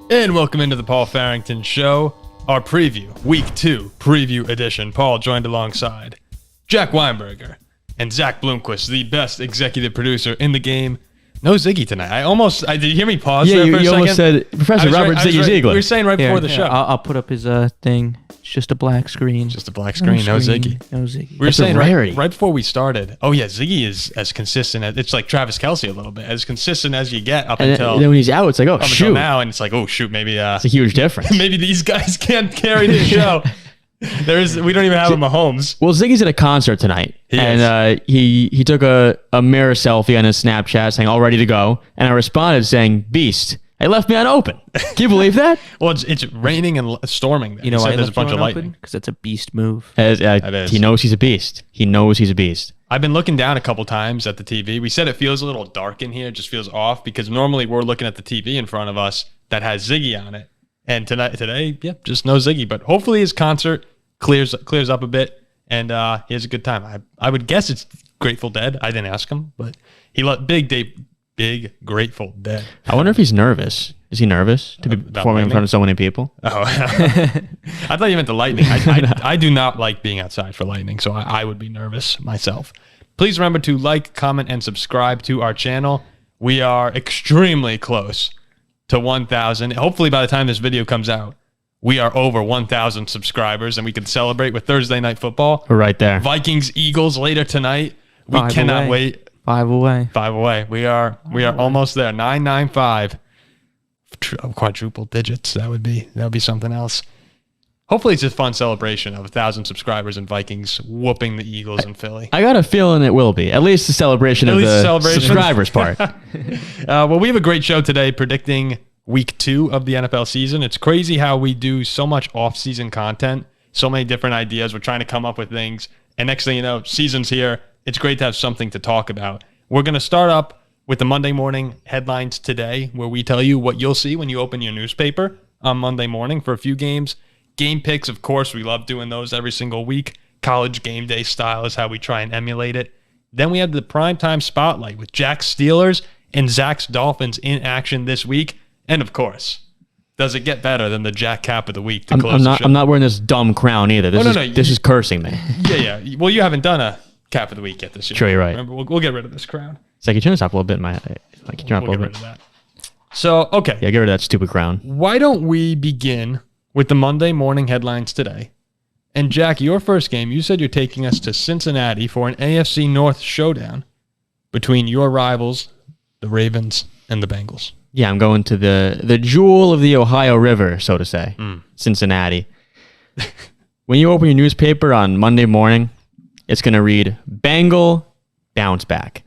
And welcome into the Paul Farrington Show, our preview, Week 2 preview edition. Paul joined alongside Jack Weinberger and Zack Blomquist, the best executive producer in the game. No Ziggy tonight. Did you hear me pause there for a second? You almost said Professor Robert Ziggy Ziegler. We were saying right before the show. I'll put up his thing. It's just a black screen. Just a black screen. No Ziggy. No Ziggy. We were saying right before we started, Ziggy is as consistent as, it's like Travis Kelce a little bit, as consistent as you get up until. And then when he's out, it's like, oh, shoot. Until now, and it's like, oh, shoot, maybe. It's a huge difference. Maybe these guys can't carry the show. We don't even have a Mahomes. Well, Ziggy's at a concert tonight, he took a mirror selfie on his Snapchat saying, all ready to go, and I responded saying, beast. They left me unopened. Can you believe that? Well, it's raining and storming there. You know why there's a bunch of lightning? Because it's a beast move. He knows he's a beast. He knows he's a beast. I've been looking down a couple times at the TV. We said it feels a little dark in here. It just feels off because normally we're looking at the TV in front of us that has Ziggy on it. And today, just no Ziggy. But hopefully his concert clears up a bit and he has a good time. I would guess it's Grateful Dead. I didn't ask him, but he let Big Grateful Dead. I wonder if he's nervous. Is he nervous to be performing in front of so many people? Oh, I thought you meant the lightning. I do not like being outside for lightning, so I would be nervous myself. Please remember to like, comment, and subscribe to our channel. We are extremely close to 1,000. Hopefully, by the time this video comes out, we are over 1,000 subscribers, and we can celebrate with Thursday Night Football. We're right there. Vikings-Eagles later tonight. We cannot wait. 5 away. 5 away. We are almost there. 995. Quadruple digits. That would be something else. Hopefully it's a fun celebration of 1,000 subscribers and Vikings whooping the Eagles in Philly. I got a feeling it will be. At least the celebration of the subscribers part. Well, we have a great show today predicting Week 2 of the NFL season. It's crazy how we do so much off-season content, so many different ideas. We're trying to come up with things. And next thing you know, season's here. It's great to have something to talk about. We're going to start up with the Monday morning headlines today, where we tell you what you'll see when you open your newspaper on Monday morning for a few games. Game picks, of course, we love doing those every single week. College game day style is how we try and emulate it. Then we have the primetime spotlight with Jack's Steelers and Zach's Dolphins in action this week. And of course, does it get better than the Jack Cap of the week to close the show? I'm not wearing this dumb crown either. This is cursing me. Yeah. Well, you haven't done a Cap of the week yet this year. Sure, you're right. Remember, we'll get rid of this crown. It's like, you turn this up a little bit. We'll get rid of that. So, okay. Yeah, get rid of that stupid crown. Why don't we begin with the Monday morning headlines today? And Jack, your first game, you said you're taking us to Cincinnati for an AFC North showdown between your rivals, the Ravens and the Bengals. Yeah, I'm going to the jewel of the Ohio River, so to say, Cincinnati. When you open your newspaper on Monday morning, it's going to read, Bengal bounce back.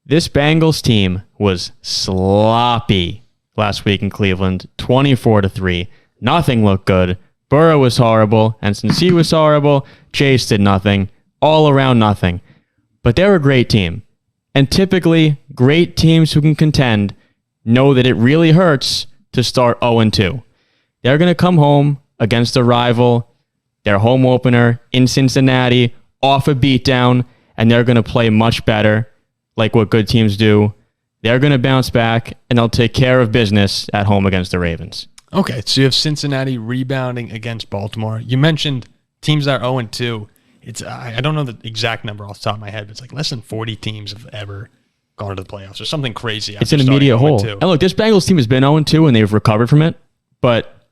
This Bengals team was sloppy last week in Cleveland, 24-3. Nothing looked good. Burrow was horrible, and since he was horrible, Chase did nothing. All around nothing. But they're a great team. And typically, great teams who can contend know that it really hurts to start 0-2. They're going to come home against a rival, their home opener in Cincinnati, off a beatdown, and they're going to play much better, like what good teams do. They're going to bounce back, and they'll take care of business at home against the Ravens. Okay, so you have Cincinnati rebounding against Baltimore. You mentioned teams that are 0-2. I don't know the exact number off the top of my head, but it's like less than 40 teams have ever gone to the playoffs or something crazy. It's an immediate hole. And look, this Bengals team has been 0-2 and they've recovered from it, but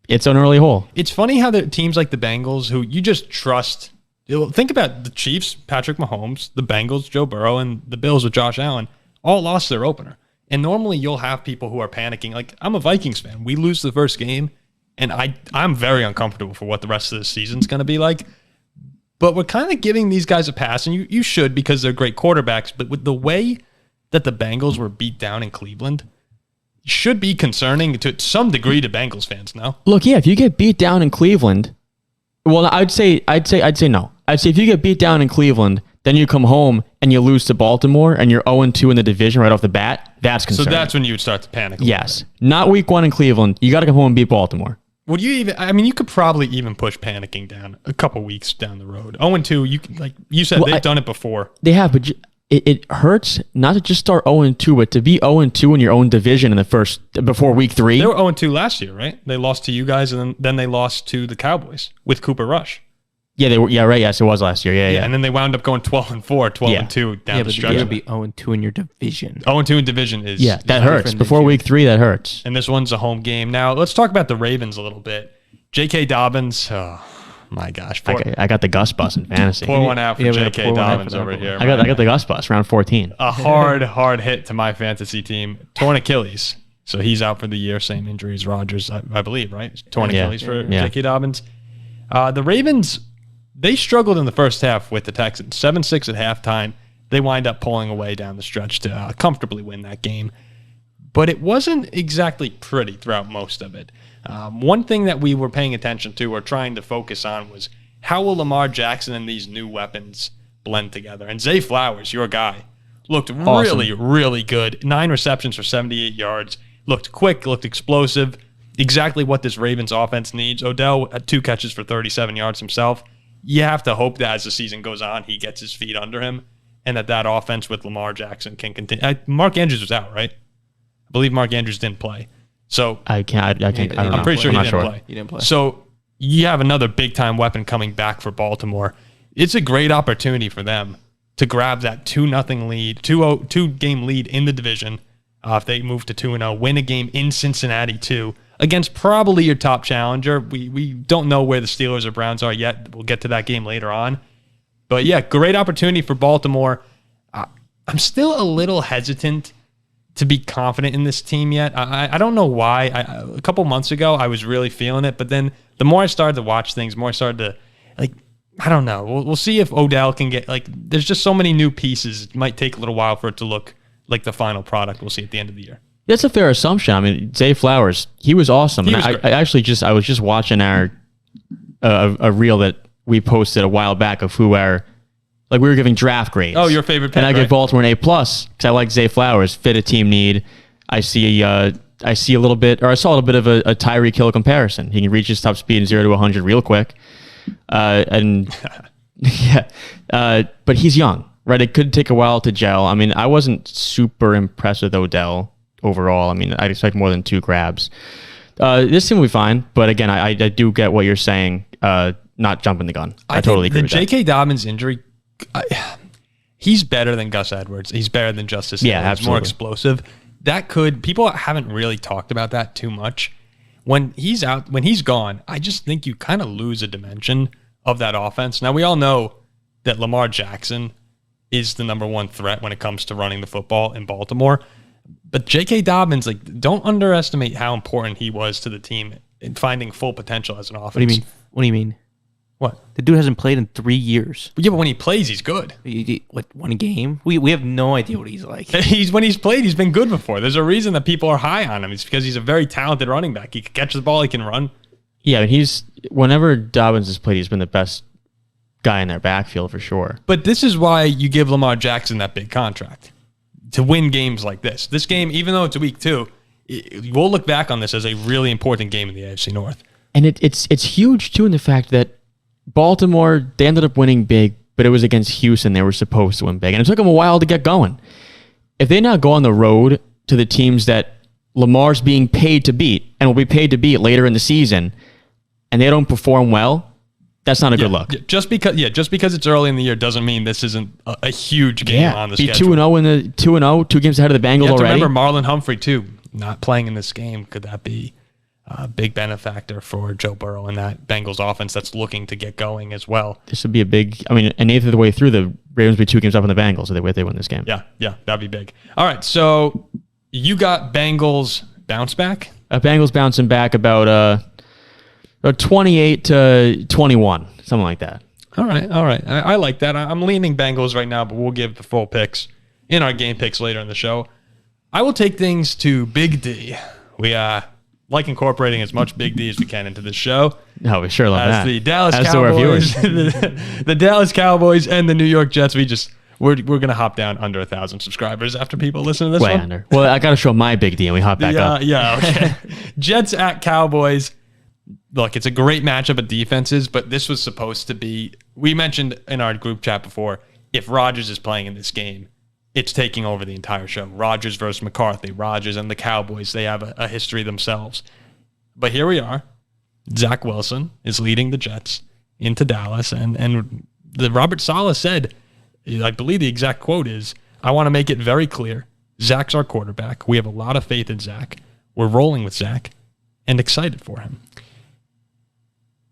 it's an early hole. It's funny how the teams like the Bengals, who you just trust. Think about the Chiefs, Patrick Mahomes, the Bengals, Joe Burrow, and the Bills with Josh Allen, all lost their opener. And normally you'll have people who are panicking. Like, I'm a Vikings fan. We lose the first game, and I'm very uncomfortable for what the rest of the season's going to be like. But we're kind of giving these guys a pass, and you should because they're great quarterbacks. But with the way that the Bengals were beat down in Cleveland, it should be concerning to some degree to Bengals fans, no? Look, yeah, if you get beat down in Cleveland, well, I'd say no. I'd say if you get beat down in Cleveland, then you come home and you lose to Baltimore and you're 0-2 in the division right off the bat, that's concerning. So that's when you would start to panic. Yes. Not week 1 in Cleveland. You got to come home and beat Baltimore. Would you even? I mean, you could probably even push panicking down a couple weeks down the road. 0-2, you said they've done it before. They have, but it hurts not to just start 0-2, but to be 0-2 in your own division in the first before week 3. They were 0-2 last year, right? They lost to you guys, and then they lost to the Cowboys with Cooper Rush. Yeah, they were. Yeah, right. Yes, it was last year. Yeah. And then they wound up going 12-4, 12-2 down the stretch. You're going to be 0-2 in your division. 0-2 in division is that hurts. Before week 3, that hurts. And this one's a home game. Now let's talk about the Ravens a little bit. J.K. Dobbins. Oh my gosh! I got the Gus bus in fantasy. Pour one out for J.K. Dobbins over here. I got the Gus bus round 14. A hard hit to my fantasy team. Torn Achilles, so he's out for the year. Same injury as Rodgers, I believe, right? Torn Achilles for J.K. Dobbins. The Ravens, they struggled in the first half with the Texans. 7-6 at halftime. They wind up pulling away down the stretch to comfortably win that game. But it wasn't exactly pretty throughout most of it. One thing that we were paying attention to or trying to focus on was how will Lamar Jackson and these new weapons blend together? And Zay Flowers, your guy, looked awesome. really good. 9 receptions for 78 yards. Looked quick, looked explosive. Exactly what this Ravens offense needs. Odell had 2 catches for 37 yards himself. You have to hope that as the season goes on, he gets his feet under him and that offense with Lamar Jackson can continue. Mark Andrews was out, right? I believe Mark Andrews didn't play. So I don't know. I'm pretty sure he didn't play. He didn't play. So you have another big-time weapon coming back for Baltimore. It's a great opportunity for them to grab that 2-0 lead, 2-game lead in the division. If they move to 2-0, win a game in Cincinnati too, against probably your top challenger. We don't know where the Steelers or Browns are yet. We'll get to that game later on. But yeah, great opportunity for Baltimore. I'm still a little hesitant to be confident in this team yet. I don't know why. A couple months ago, I was really feeling it, but then the more I started to watch things, the more I started to, I don't know. We'll see if Odell can get, there's just so many new pieces. It might take a little while for it to look like the final product we'll see at the end of the year. That's a fair assumption. I mean, Zay Flowers, he was awesome. I was just watching our a reel that we posted a while back of who we were giving draft grades. Oh, your favorite pick, and I right? gave Baltimore an A+ because I like Zay Flowers, fit a team need. I saw a little bit of a Tyreek Hill comparison. He can reach his top speed in 0 to 100 real quick, but he's young, right? It could take a while to gel. I mean, I wasn't super impressed with Odell overall. I mean, I'd expect more than 2 grabs. This team will be fine, but again, I do get what you're saying. Not jumping the gun. I totally agree with that. The J.K. Dobbins injury, he's better than Gus Edwards. He's better than Justice Hill. Yeah, absolutely. He's more explosive. People haven't really talked about that too much. When he's gone, I just think you kind of lose a dimension of that offense. Now, we all know that Lamar Jackson is the number 1 threat when it comes to running the football in Baltimore. But J.K. Dobbins, don't underestimate how important he was to the team in finding full potential as an offense. What do you mean? What? The dude hasn't played in 3 years. Yeah, but when he plays, he's good. One game? We have no idea what he's like. When he's played, he's been good before. There's a reason that people are high on him. It's because he's a very talented running back. He can catch the ball. He can run. Yeah, whenever Dobbins has played, he's been the best guy in their backfield for sure. But this is why you give Lamar Jackson that big contract to win games like this. This game, even though it's week 2, we'll look back on this as a really important game in the AFC North. And it's huge too in the fact that Baltimore, they ended up winning big, but it was against Houston. They were supposed to win big. And it took them a while to get going. If they now go on the road to the teams that Lamar's being paid to beat and will be paid to beat later in the season, and they don't perform well, that's not a good look. Just because it's early in the year doesn't mean this isn't a huge game on the schedule. Be 2-0 in the 2-0, 2 games ahead of the Bengals already. Remember Marlon Humphrey too, not playing in this game. Could that be a big benefactor for Joe Burrow and that Bengals offense that's looking to get going as well? This would be an eighth of the way through, the Ravens would be 2 games up on the Bengals if they win this game. Yeah, that'd be big. All right, so you got Bengals bounce back? Bengals bouncing back about 28 to 21, something like that. All right. I like that. I'm leaning Bengals right now, but we'll give the full picks in our game picks later in the show. I will take things to Big D. We like incorporating as much Big D as we can into this show. No, we sure love that. As the Dallas Cowboys, the Dallas Cowboys and the New York Jets, we're going to hop down under 1,000 subscribers after people listen to this Way one. Under. Well, I got to show my Big D and we hop back up. Yeah, okay. Jets at Cowboys. Look, it's a great matchup of defenses, but this was supposed to be, we mentioned in our group chat before, if Rodgers is playing in this game, it's taking over the entire show. Rodgers versus McCarthy. Rodgers and the Cowboys, they have a history themselves. But here we are. Zach Wilson is leading the Jets into Dallas. And the Robert Saleh said, I believe the exact quote is, I want to make it very clear. Zach's our quarterback. We have a lot of faith in Zach. We're rolling with Zach and excited for him.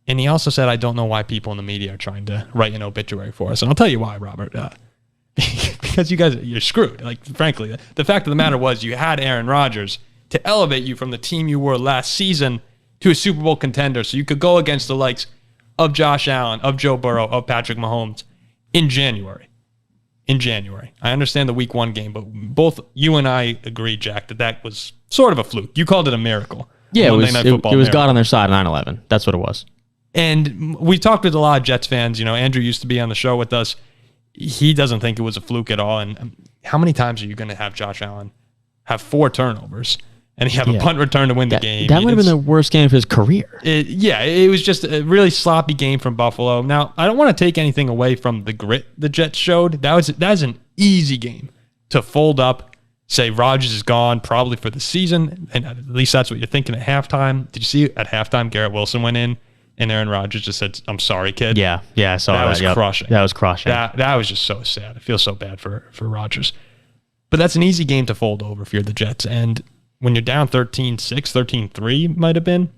And he also said, I don't know why people in the media are trying to write an obituary for us. And I'll tell you why, Robert. Because you guys, you're screwed. Like, frankly, the fact of the matter was you had Aaron Rodgers to elevate you from the team you were last season to a Super Bowl contender so you could go against the likes of Josh Allen, of Joe Burrow, of Patrick Mahomes in January. I understand the week 1 game, but both you and I agree, Jack, that was sort of a fluke. You called it a miracle. Yeah, it was God on their side 9/11. That's what it was. And we talked with a lot of Jets fans. Andrew used to be on the show with us. He doesn't think it was a fluke at all. And how many times are you going to have Josh Allen have 4 turnovers and he have a punt return to win the game? That would have been the worst game of his career. It was just a really sloppy game from Buffalo. Now, I don't want to take anything away from the grit the Jets showed. That was an easy game to fold up, say Rodgers is gone probably for the season, and at least that's what you're thinking at halftime. Did you see at halftime Garrett Wilson went in and Aaron Rodgers just said, I'm sorry, kid? Yeah, I saw that. That was crushing. That was crushing. That was just so sad. I feel so bad for Rodgers. But that's an easy game to fold over if you're the Jets. And when you're down 13-6, 13-3 might have been,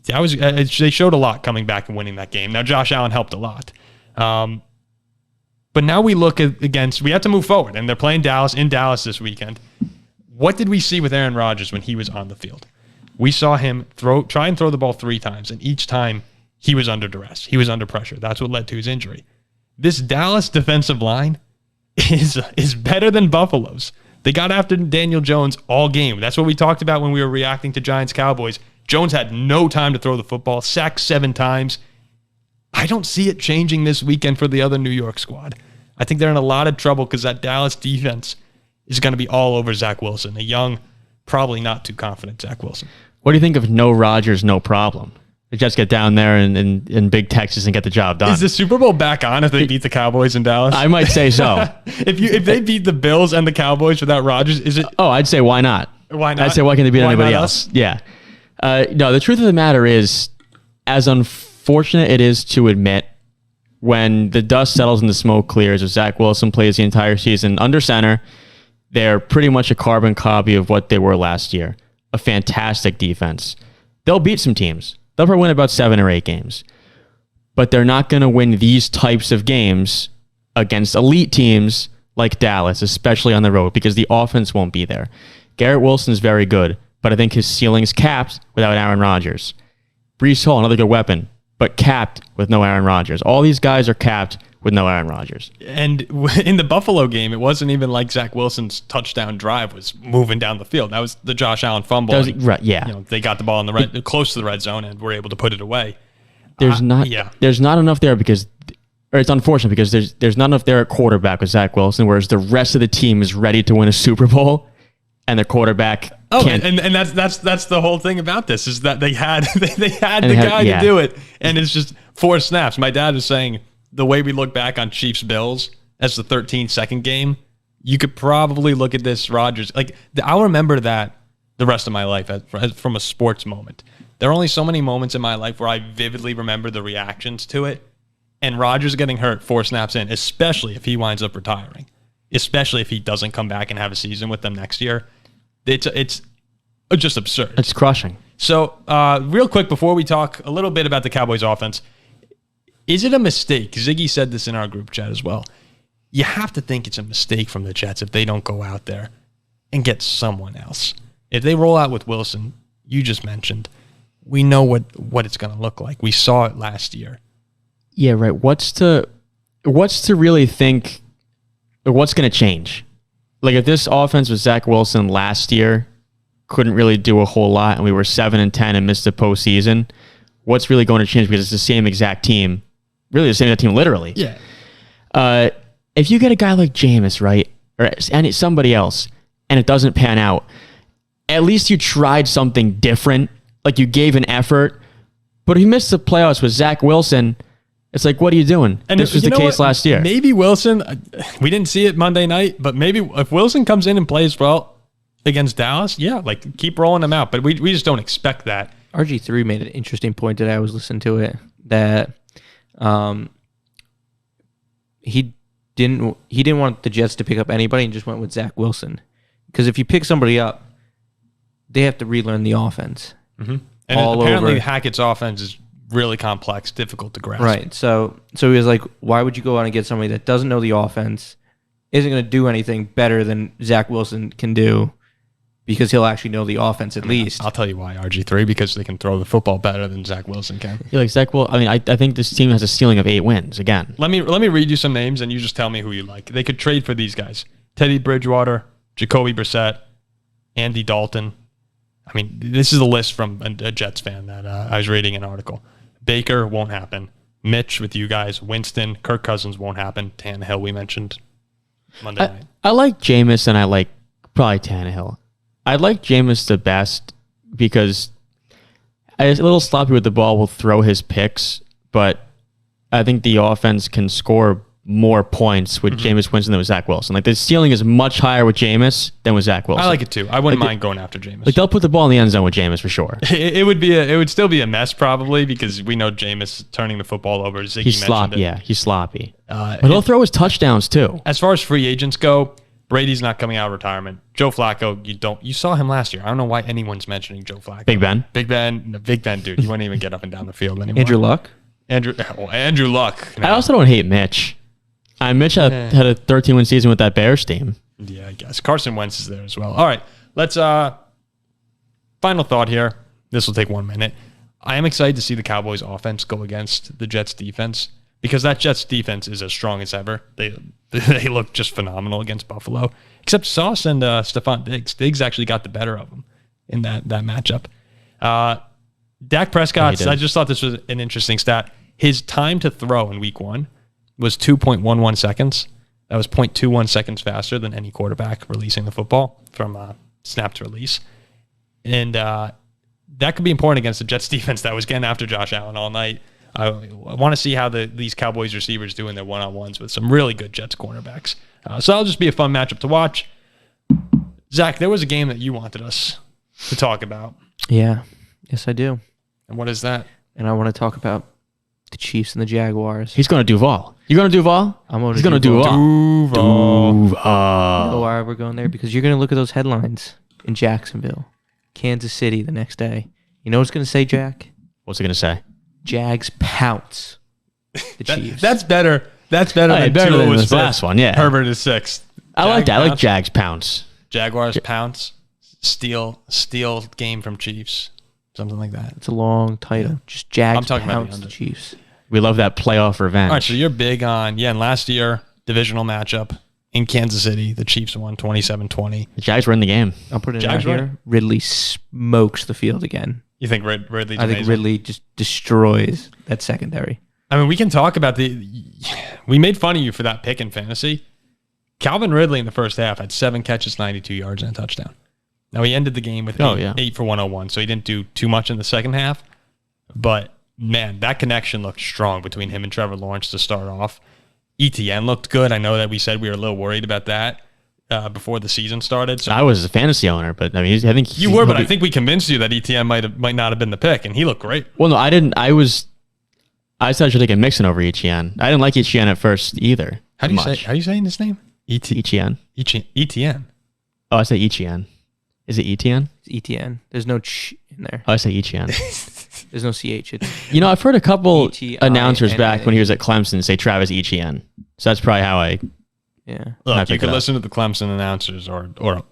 they showed a lot coming back and winning that game. Now, Josh Allen helped a lot. But now we look against, we have to move forward, and they're playing in Dallas this weekend. What did we see with Aaron Rodgers when he was on the field? We saw him try and throw the ball 3 times, and each time he was under duress. He was under pressure. That's what led to his injury. This Dallas defensive line is better than Buffalo's. They got after Daniel Jones all game. That's what we talked about when we were reacting to Giants-Cowboys. Jones had no time to throw the football, sacked 7 times. I don't see it changing this weekend for the other New York squad. I think they're in a lot of trouble because that Dallas defense is going to be all over Zach Wilson, a young, probably not too confident Zach Wilson. What do you think of no Rodgers, no problem? The Jets get down there in big Texas and get the job done. Is the Super Bowl back on if they beat the Cowboys in Dallas? I might say so. If they beat the Bills and the Cowboys without Rodgers, is it? Oh, I'd say why not? Why not? I'd say why can't they beat anybody else? Yeah. No, the truth of the matter is, as unfortunate it is to admit, when the dust settles and the smoke clears, if Zach Wilson plays the entire season under center, they're pretty much a carbon copy of what they were last year. A fantastic defense. They'll beat some teams. They'll probably win about 7 or 8 games. But they're not going to win these types of games against elite teams like Dallas, especially on the road, because the offense won't be there. Garrett Wilson's very good, but I think his ceiling's capped without Aaron Rodgers. Breece Hall, another good weapon, but capped with no Aaron Rodgers. All these guys are capped with no Aaron Rodgers. And in the Buffalo game, it wasn't even like Zach Wilson's touchdown drive was moving down the field. That was the Josh Allen fumble. Right, yeah. They got the ball in the close to the red zone and were able to put it away. There's not enough there because, or it's unfortunate because there's not enough there at quarterback with Zach Wilson, whereas the rest of the team is ready to win a Super Bowl, and their quarterback can't. And that's the whole thing about this is that they had the guy to do it, and it's just 4 snaps. My dad is saying the way we look back on Chiefs-Bills as the 13-second game, you could probably look at this Rodgers. I'll remember that the rest of my life from a sports moment. There are only so many moments in my life where I vividly remember the reactions to it. And Rodgers getting hurt 4 snaps in, especially if he winds up retiring, especially if he doesn't come back and have a season with them next year, it's just absurd. It's crushing. So real quick, before we talk a little bit about the Cowboys offense, is it a mistake? Ziggy said this in our group chat as well. You have to think it's a mistake from the Jets if they don't go out there and get someone else. If they roll out with Wilson, you just mentioned, we know what it's going to look like. We saw it last year. Yeah, right. What's to really think, or what's going to change? Like if this offense with Zach Wilson last year couldn't really do a whole lot and we were 7-10 and missed the postseason, what's really going to change? Because it's the same exact team. Really the same exact team, literally. Yeah. If you get a guy like Jameis, right, or somebody else, and it doesn't pan out, at least you tried something different. Like you gave an effort. But if you missed the playoffs with Zach Wilson, It's like, what are you doing? And this was the case last year. Maybe Wilson, we didn't see it Monday night, but maybe if Wilson comes in and plays well against Dallas, yeah, like keep rolling him out. But we just don't expect that. RG3 made an interesting point today. I was listening to it that he didn't want the Jets to pick up anybody and just went with Zach Wilson. Because if you pick somebody up, they have to relearn the offense. Mm-hmm. And apparently Hackett's offense is really complex, difficult to grasp. Right. So he was like, why would you go out and get somebody that doesn't know the offense, isn't going to do anything better than Zach Wilson can do, because he'll actually know the offense at least. I'll tell you why, RG3, because they can throw the football better than Zach Wilson can. You're like, Zach, well, I mean, I think this team has a ceiling of 8 wins again. Let me read you some names, and you just tell me who you like. They could trade for these guys. Teddy Bridgewater, Jacoby Brissett, Andy Dalton. I mean, this is a list from a Jets fan that I was reading an article. Baker won't happen. Mitch with you guys. Winston. Kirk Cousins won't happen. Tannehill we mentioned Monday night. I like Jameis and I like probably Tannehill. I like Jameis the best because a little sloppy with the ball will throw his picks, but I think the offense can score more points with Jameis Winston than with Zach Wilson. Like the ceiling is much higher with Jameis than with Zach Wilson. I like it too. I wouldn't mind going after Jameis. Like they'll put the ball in the end zone with Jameis for sure. It would still be a mess probably because we know Jameis turning the football over. Ziggy He's sloppy. mentioned it. Yeah, he's sloppy. But he'll throw his touchdowns too. As far as free agents go, Brady's not coming out of retirement. Joe Flacco, you saw him last year. I don't know why anyone's mentioning Joe Flacco. Big Ben, dude. He wouldn't even get up and down the field anymore. Andrew Luck. Andrew Luck. No. I also don't hate Mitch. Mitch had a 13-win season with that Bears team. Yeah, I guess. Carson Wentz is there as well. All right, let's final thought here. This will take 1 minute. I am excited to see the Cowboys offense go against the Jets defense because that Jets defense is as strong as ever. They look just phenomenal against Buffalo, except Sauce and Stephon Diggs. Diggs actually got the better of them in that matchup. Dak Prescott, I just thought this was an interesting stat. His time to throw in week 1 was 2.11 seconds. That was 0.21 seconds faster than any quarterback releasing the football from snap to release. And that could be important against the Jets defense that was getting after Josh Allen all night. I want to see how these Cowboys receivers do in their one-on-ones with some really good Jets cornerbacks. So that'll just be a fun matchup to watch. Zach, there was a game that you wanted us to talk about. Yeah. Yes, I do. And what is that? And I want to talk about the Chiefs and the Jaguars. He's going to Duval. You going to Duval? I'm going to He's going to Duval. Duval. You know why we're going there? Because you're going to look at those headlines in Jacksonville, Kansas City the next day. You know what it's going to say, Jack? What's it going to say? Jags pounce the Chiefs. That's better. That's better than this last one. Yeah, Herbert is 6th. I like that. I like Jags pounce. Jaguars pounce. Steal game from Chiefs. Something like that. It's a long title. Yeah. Just Jags I'm talking pounce about the Chiefs. We love that playoff revenge. All right, so you're big on, and last year, divisional matchup in Kansas City, the Chiefs won 27-20. The Jags were in the game. I'll put it out here. Ridley smokes the field again. You think Ridley's I think amazing? Ridley just destroys that secondary. I mean, we can talk about we made fun of you for that pick in fantasy. Calvin Ridley in the first half had 7 catches, 92 yards, and a touchdown. Now, he ended the game with 8 for 101, so he didn't do too much in the second half. But, man, that connection looked strong between him and Trevor Lawrence to start off. ETN looked good. I know that we said we were a little worried about that before the season started. So I was a fantasy owner, but I mean, I think you were, but I think we convinced you that ETN might not have been the pick, and he looked great. Well, no, I didn't. I said I should take a Mixon over Etienne. I didn't like Etienne at first either. How do you say his name? Etienne. Etienne. Oh, I say Etienne. Is it Etienne? It's ETN. There's no ch in there. Oh, I say Etienne. There's no CH. I've heard a couple E-T-I-N-A. announcers back when he was at Clemson say Travis Etienne. So that's probably how I. Yeah. Look, you can listen to the Clemson announcers or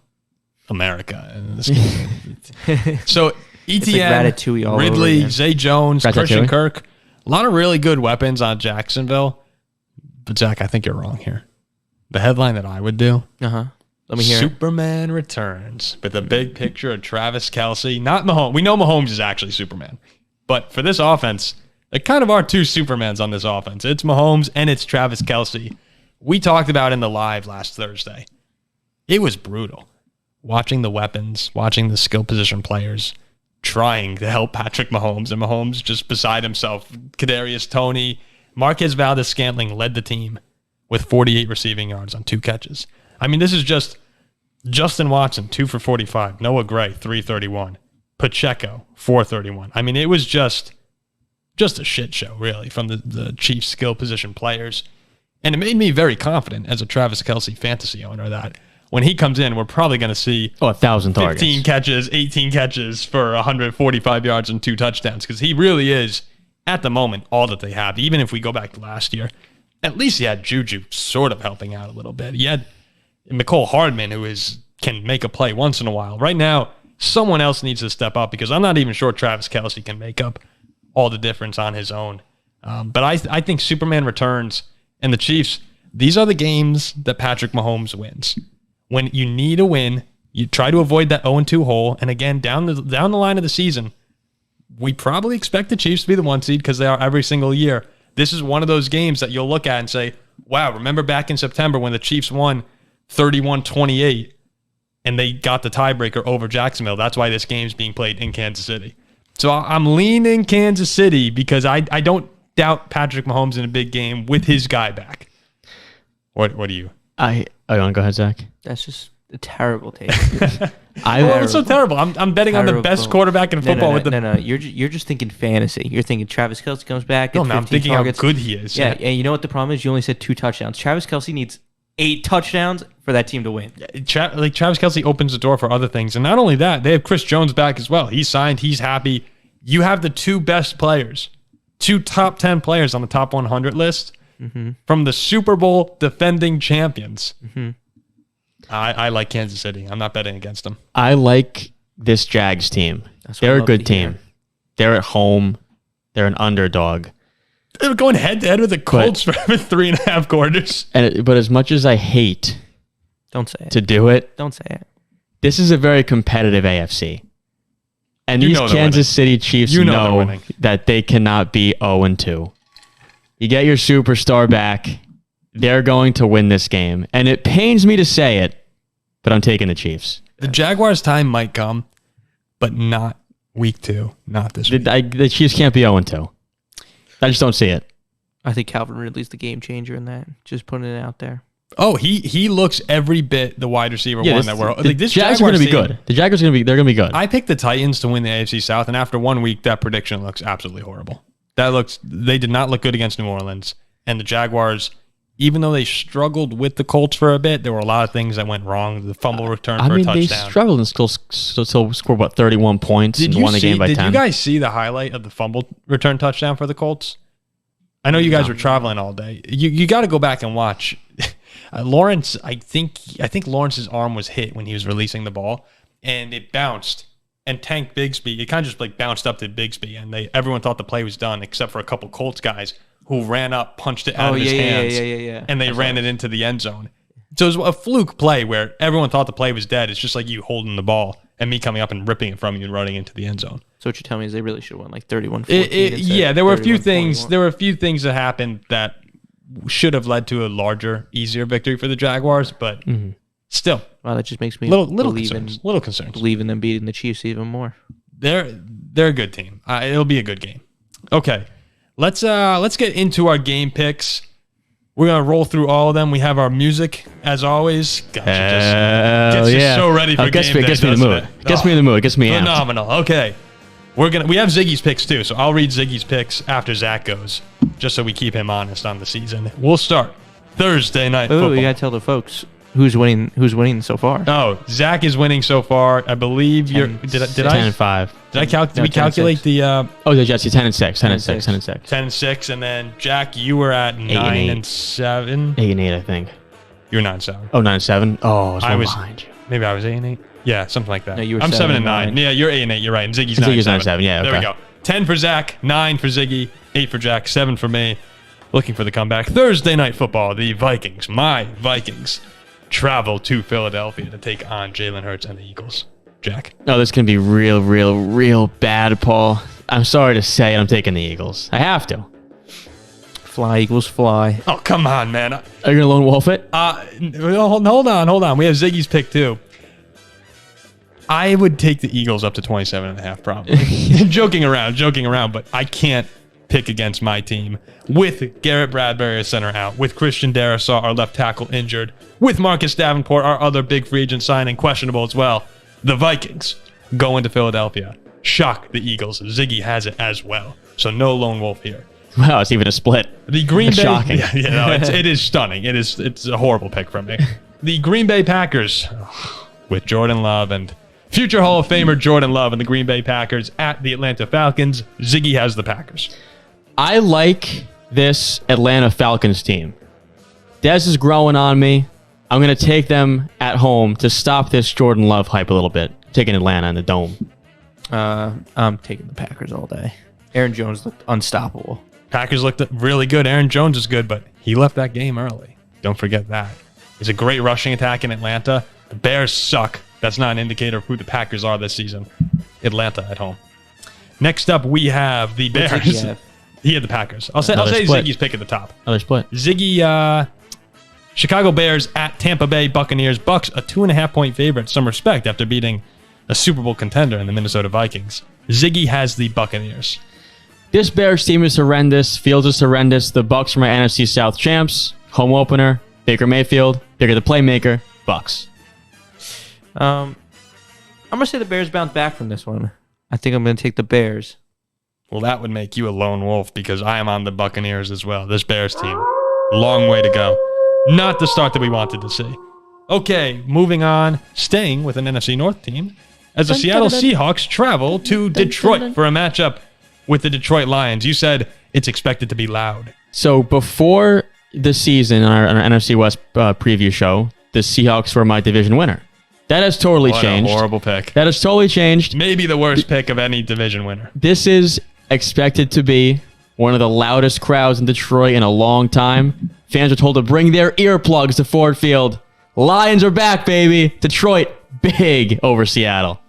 America in this case. So ETN, like Ridley, Zay Jones, Ratatouille? Christian Kirk, a lot of really good weapons on Jacksonville. But Zach, I think you're wrong here. The headline that I would do. Let me hear Superman returns with a big picture of Travis Kelce. Not Mahomes. We know Mahomes is actually Superman. But for this offense, there kind of are 2 Supermans on this offense. It's Mahomes and it's Travis Kelce. We talked about in the live last Thursday. It was brutal. Watching the weapons, watching the skill position players, trying to help Patrick Mahomes, and Mahomes just beside himself. Kadarius Toney, Marquez Valdez-Scantling led the team with 48 receiving yards on 2 catches. I mean, this is just Justin Watson, 2 for 45. Noah Gray, 331. Pacheco, 431. I mean, it was just a shit show, really, from the Chiefs skill position players. And it made me very confident as a Travis Kelce fantasy owner that when he comes in, we're probably going to see 1,000 targets. 15 catches, 18 catches for 145 yards and 2 touchdowns, because he really is, at the moment, all that they have. Even if we go back to last year, at least he had Juju sort of helping out a little bit. He had McCole Hardman, who can make a play once in a while. Right now, someone else needs to step up, because I'm not even sure Travis Kelce can make up all the difference on his own. But I think Superman returns, and the Chiefs, these are the games that Patrick Mahomes wins. When you need a win, you try to avoid that 0-2 hole. And again, down the line of the season, we probably expect the Chiefs to be the 1 seed because they are every single year. This is one of those games that you'll look at and say, wow, remember back in September when the Chiefs won 31-28 and they got the tiebreaker over Jacksonville. That's why this game's being played in Kansas City. So I'm leaning Kansas City because I don't doubt Patrick Mahomes in a big game with his guy back. What do you? I want to go ahead, Zach. That's just a terrible take. Well, it's so terrible. I'm betting on the best quarterback in football. No. You're just thinking fantasy. You're thinking Travis Kelce comes back. No, I'm thinking targets. How good he is. Yeah, and you know what the problem is? You only said 2 touchdowns. Travis Kelce needs 8 touchdowns for that team to win. Travis Kelce opens the door for other things. And not only that, they have Chris Jones back as well. He's signed. He's happy. You have the 2 best players, 2 top 10 players on the top 100 list from the Super Bowl defending champions. I like Kansas City. I'm not betting against them. I like this Jags team. They're a good team. They're at home. They're an underdog. They're going head-to-head with the Colts for 3.5 quarters. But as much as I hate don't say it. To do it, don't say it. This is a very competitive AFC. And these Kansas City Chiefs know that they cannot be 0-2. You get your superstar back. They're going to win this game. And it pains me to say it, but I'm taking the Chiefs. The Jaguars' time might come, but not week 2. Not this week. The Chiefs can't be 0-2. I just don't see it. I think Calvin Ridley's the game changer in that. Just putting it out there. Oh, he looks every bit the wide receiver one that we're like. This Jags are going to be good. The Jaguars are going to be good. I picked the Titans to win the AFC South, and after 1 week, that prediction looks absolutely horrible. They did not look good against New Orleans, and the Jaguars, even though they struggled with the Colts for a bit, there were a lot of things that went wrong. The fumble return for a touchdown. They struggled and still scored about 31 points and won the game by 10. Did you guys see the highlight of the fumble return touchdown for the Colts? I know you guys were traveling all day. You got to go back and watch. Lawrence, I think Lawrence's arm was hit when he was releasing the ball, and it bounced and tanked Bigsby. It kind of just like bounced up to Bigsby, and everyone thought the play was done except for a couple Colts guys who ran up, punched it out of his hands, and they ran it into the end zone. So it was a fluke play where everyone thought the play was dead. It's just like you holding the ball and me coming up and ripping it from you and running into the end zone. So what you're telling me is they really should have won like 31-14. Yeah, there were a few things. There were a few things that happened that should have led to a larger, easier victory for the Jaguars, but still, wow, that just makes me little concerns. Believe in them beating the Chiefs even more. They're a good team. It'll be a good game. Okay, let's get into our game picks. We're gonna roll through all of them. We have our music as always. Gets you so ready for game day. Gets me in the mood. Gets me in the mood. Gets me amped. Phenomenal. Okay. We have Ziggy's picks too, so I'll read Ziggy's picks after Zach goes, just so we keep him honest on the season. We'll start Thursday night football. You gotta tell the folks who's winning so far. Oh, Zach is winning so far. I believe you're. Did I? 10-5. Did we calculate the? The Jets. 10-6. 10-6, and then Jack, you were at 9-7. 8-8, I think. You were 9-7. Oh, 9-7. Oh, I was behind you. Maybe I was 8-8. Yeah, something like that. No, you were I'm 7-9. Yeah, you're 8-8. You're right. And Ziggy's 9-7. Yeah, okay. There we go. 10 for Zach, 9 for Ziggy, 8 for Jack, 7 for me. Looking for the comeback. Thursday night football. The Vikings, my Vikings, travel to Philadelphia to take on Jalen Hurts and the Eagles. Jack. No, this can be real bad, Paul. I'm sorry to say I'm taking the Eagles. I have to. Fly, Eagles, fly. Oh, come on, man. Are you going to lone wolf it? Hold on. We have Ziggy's pick, too. I would take the Eagles up to 27.5, probably. joking around, but I can't pick against my team. With Garrett Bradbury as center out, with Christian Darrisaw, our left tackle, injured, with Marcus Davenport, our other big free agent signing, questionable as well. The Vikings go into Philadelphia. Shock the Eagles. Ziggy has it as well. So no lone wolf here. Wow, it's even a split. The Green Bay. Shocking. It is stunning. It's a horrible pick from me. The Green Bay Packers with Jordan Love and future Hall of Famer Jordan Love and the Green Bay Packers at the Atlanta Falcons. Ziggy has the Packers. I like this Atlanta Falcons team. Dez is growing on me. I'm going to take them at home to stop this Jordan Love hype a little bit. Taking Atlanta in the Dome. I'm taking the Packers all day. Aaron Jones looked unstoppable. Packers looked really good. Aaron Jones is good, but he left that game early. Don't forget that. It's a great rushing attack in Atlanta. The Bears suck. That's not an indicator of who the Packers are this season. Atlanta at home. Next up, we have the Bears. He had the Packers. I'll say Ziggy's pick at the top. Another split. Ziggy, Chicago Bears at Tampa Bay Buccaneers. Bucks a 2.5-point favorite. Some respect after beating a Super Bowl contender in the Minnesota Vikings. Ziggy has the Buccaneers. This Bears team is horrendous. Fields is horrendous. The Bucks are my NFC South champs. Home opener. Baker Mayfield. Baker the playmaker. Bucks. I'm gonna say the Bears bounce back from this one. I think I'm gonna take the Bears. Well, that would make you a lone wolf because I am on the Buccaneers as well. This Bears team, long way to go. Not the start that we wanted to see. Okay, moving on. Staying with an NFC North team as the Seattle Seahawks travel to Detroit for a matchup with the Detroit Lions. You said it's expected to be loud. So before the season, on our NFC West preview show, the Seahawks were my division winner. That has totally changed. What a horrible pick. That has totally changed. Maybe the worst pick of any division winner. This is expected to be one of the loudest crowds in Detroit in a long time. Fans are told to bring their earplugs to Ford Field. Lions are back, baby. Detroit, big over Seattle.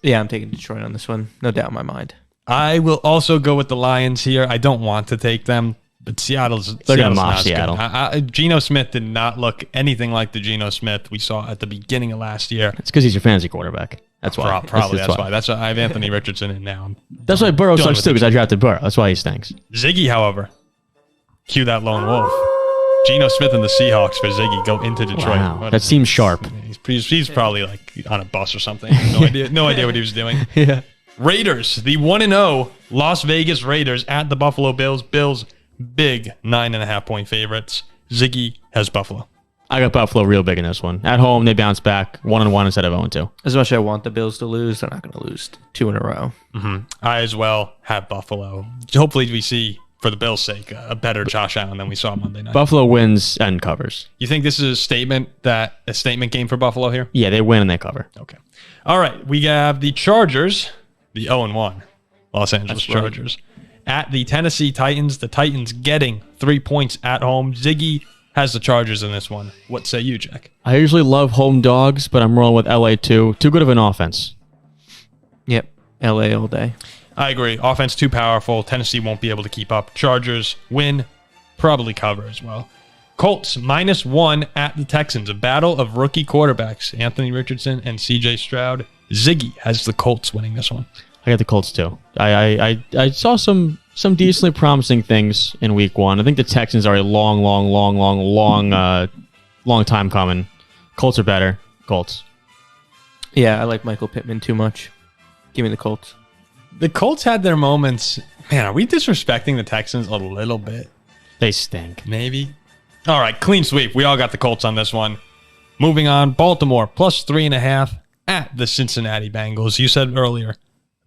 Yeah, I'm taking Detroit on this one. No doubt in my mind. I will also go with the Lions here. I don't want to take them, but Seattle's They're going to mock not Seattle. Geno Smith did not look anything like the Geno Smith we saw at the beginning of last year. It's because he's your fantasy quarterback. That's why. Probably that's why. That's why I have Anthony Richardson in now. That's why Burrow sucks too, because I drafted Burrow. That's why he stinks. Ziggy, however, cue that lone wolf. Geno Smith and the Seahawks for Ziggy go into Detroit. Wow, that seems sharp. He's probably like on a bus or something. No idea what he was doing. Yeah. Raiders, the 1-0 Las Vegas Raiders at the Buffalo Bills. Bills, big 9.5-point favorites. Ziggy has Buffalo. I got Buffalo real big in this one. At home, they bounce back 1-1 instead of 0-2. As much as I want the Bills to lose, they're not going to lose 2 in a row. Mm-hmm. I as well have Buffalo. Hopefully we see, for the Bills' sake, a better Josh Allen than we saw Monday night. Buffalo wins and covers. You think this is a statement game for Buffalo here? Yeah, they win and they cover. Okay. All right. We have the Chargers, the 0-1 Los Angeles Chargers, at the Tennessee Titans. The Titans getting 3 points at home. Ziggy has the Chargers in this one. What say you, Jack? I usually love home dogs, but I'm rolling with LA too. Too good of an offense. Yep. LA all day. I agree. Offense too powerful. Tennessee won't be able to keep up. Chargers win, probably cover as well. Colts -1 at the Texans. A battle of rookie quarterbacks, Anthony Richardson and CJ Stroud. Ziggy has the Colts winning this one. I got the Colts too. I saw some decently promising things in week 1. I think the Texans are a long time coming. Colts are better. Colts. Yeah, I like Michael Pittman too much. Give me the Colts. The Colts had their moments. Man, are we disrespecting the Texans a little bit? They stink. Maybe. All right, clean sweep. We all got the Colts on this one. Moving on, Baltimore +3.5 at the Cincinnati Bengals. You said earlier,